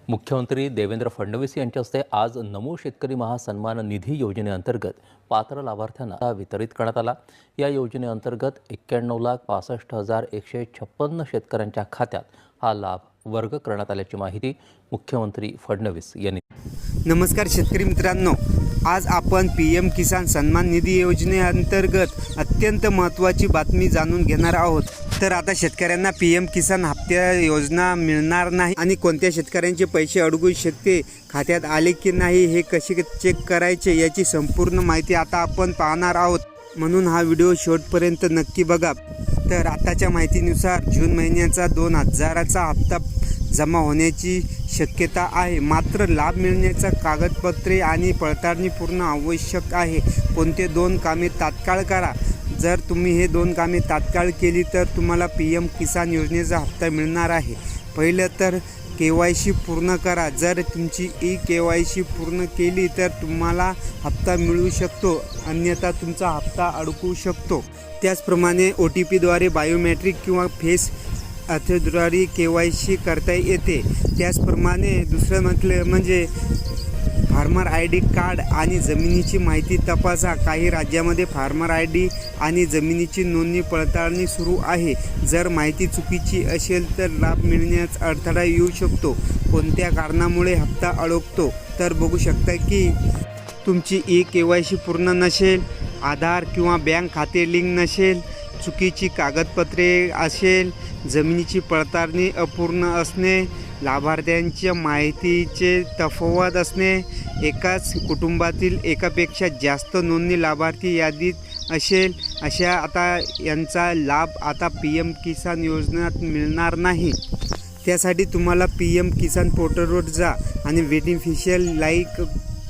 मुख्यमंत्री देवेंद्र फडणवीस यांच्या हस्ते आज नमो शेतकरी महासन्मान निधी योजनेअंतर्गत पात्र लाभार्थ्यांना वितरित करण्यात आला। या योजनेअंतर्गत 91,65,156 शेतकऱ्यांच्या खात्यात हा लाभ वर्ग करण्यात आल्याची माहिती मुख्यमंत्री फडणवीस यांनी। नमस्कार शेतकरी मित्रांनो, आज आपण पीएम किसान सन्मान निधी योजनेअंतर्गत अत्यंत महत्त्वाची बातमी जाणून घेणार आहोत। तर आता शेतकऱ्यांना पीएम किसान हप्त्या योजना मिळणार नाही आणि कोणत्या शेतकऱ्यांचे पैसे अडकू शकते, खात्यात आले की नाही हे कसे चेक करायचे याची संपूर्ण माहिती आता आपण पाहणार आहोत। म्हणून हा व्हिडिओ शेवटपर्यंत नक्की बघा। तर आताच्या माहितीनुसार जून महिन्याचा 2000चा हप्ता जमा होण्याची शक्यता आहे, मात्र लाभ मिळण्याचा कागदपत्रे आणि पडताळणी पूर्ण आवश्यक आहे। कोणते 2 कामे तात्काळ करा। जर तुम्ही हे 2 कामे तात्काळ केली तर तुम्हाला पीएम किसान योजनेचा हप्ता मिळणार आहे। पहिलं तर KYC पूर्ण करा। जर तुमची KYC पूर्ण केली तर तुम्हाला हप्ता मिळू शकतो, अन्यथा तुमचा हप्ता अडकू शकतो। त्याचप्रमाणे OTPद्वारे बायोमेट्रिक किंवा फेस अथद्वारे KYC करता येते। त्याचप्रमाणे दुसरं म्हटलं म्हणजे फार्मर ID कार्ड आणि जमिनीची माहिती तपासा। काही राज्यामध्ये फार्मर ID आणि जमिनीची नोंदणी पडताळणी सुरू आहे। जर माहिती चुकीची असेल तर लाभ मिळण्यास अडथळा येऊ शकतो। कोणत्या कारणामुळे हप्ता अडकतो तर बघू शकता की तुमची KYC पूर्ण नसेल, आधार किंवा बँक खाते लिंक नसेल, चुकीची कागदपत्रे असेल, जमिनीची पडताळणी अपूर्ण असणे, लाभार्थ्यांच्या माहितीचे तफावत असणे, एकाच कुटुंबातील एकापेक्षा जास्त नोंदणी लाभार्थी यादीत असेल, अशा आता यांचा लाभ आता पीएम किसान योजनेत मिळणार नाही। त्यासाठी तुम्हाला पीएम किसान पोर्टलवर जा आणि बेनिफिशियल लाईक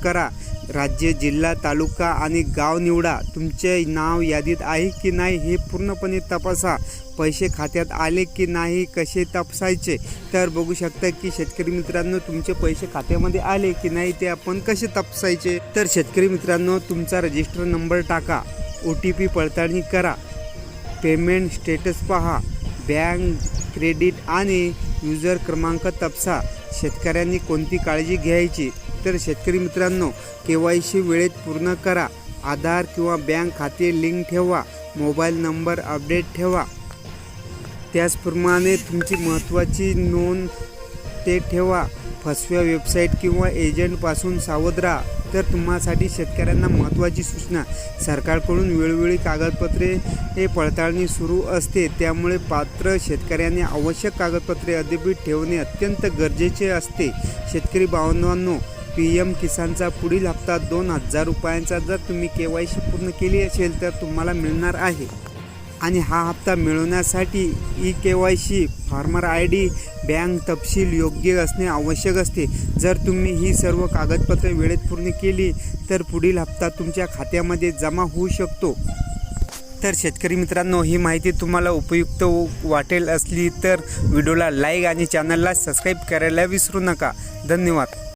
करा। राज्य, जिल्हा, तालुका आणि गाव निवडा। तुमचे नाव यादीत आहे की नाही हे पूर्णपणे तपासा। पैसे खात्यात आले की नाही कसे तपासायचे तर बघू शकता की शेतकरी मित्रांनो, तुमचे पैसे खात्यामध्ये आले की नाही ते आपण कसे तपासायचे। तर शेतकरी मित्रांनो, तुमचा रजिस्टर नंबर टाका, OTP पडताळणी करा, पेमेंट स्टेटस पहा, बँक, क्रेडिट आणि युजर क्रमांक तपासा। शेतकऱ्यांनी कोणती काळजी घ्यायची तर शेतकरी मित्रांनो, KYC वेळेत पूर्ण करा, आधार किंवा बँक खाते लिंक ठेवा, मोबाईल नंबर अपडेट ठेवा। त्याचप्रमाणे तुमची महत्त्वाची नोंद ते ठेवा। फसव्या वेबसाईट किंवा एजंटपासून सावध राहा। तर तुम्हासाठी शेतकऱ्यांना महत्त्वाची सूचना, सरकारकडून वेळोवेळी कागदपत्रे हे पडताळणी सुरू असते, त्यामुळे पात्र शेतकऱ्यांनी आवश्यक कागदपत्रे अद्ययावत ठेवणे अत्यंत गरजेचे असते। शेतकरी बांधवांनो, पीएम किसानचा पुढील हप्ता 2000 रुपयांचा जर तुम्ही KYC पूर्ण केली असेल तर तुम्हाला मिळणार आहे। आणि हा हप्ता मिळवण्यासाठी KYC, फार्मर ID, बँक तपशील योग्य असणे आवश्यक असते। जर तुम्ही ही सर्व कागदपत्रे वेळेत पूर्ण केली तर पुढील हप्ता तुमच्या खात्यामध्ये जमा होऊ शकतो। तर शेतकरी मित्रांनो, ही माहिती तुम्हाला उपयुक्त वाटेल असली तर व्हिडिओला लाईक आणि चॅनलला सबस्क्राईब करायला विसरू नका। धन्यवाद।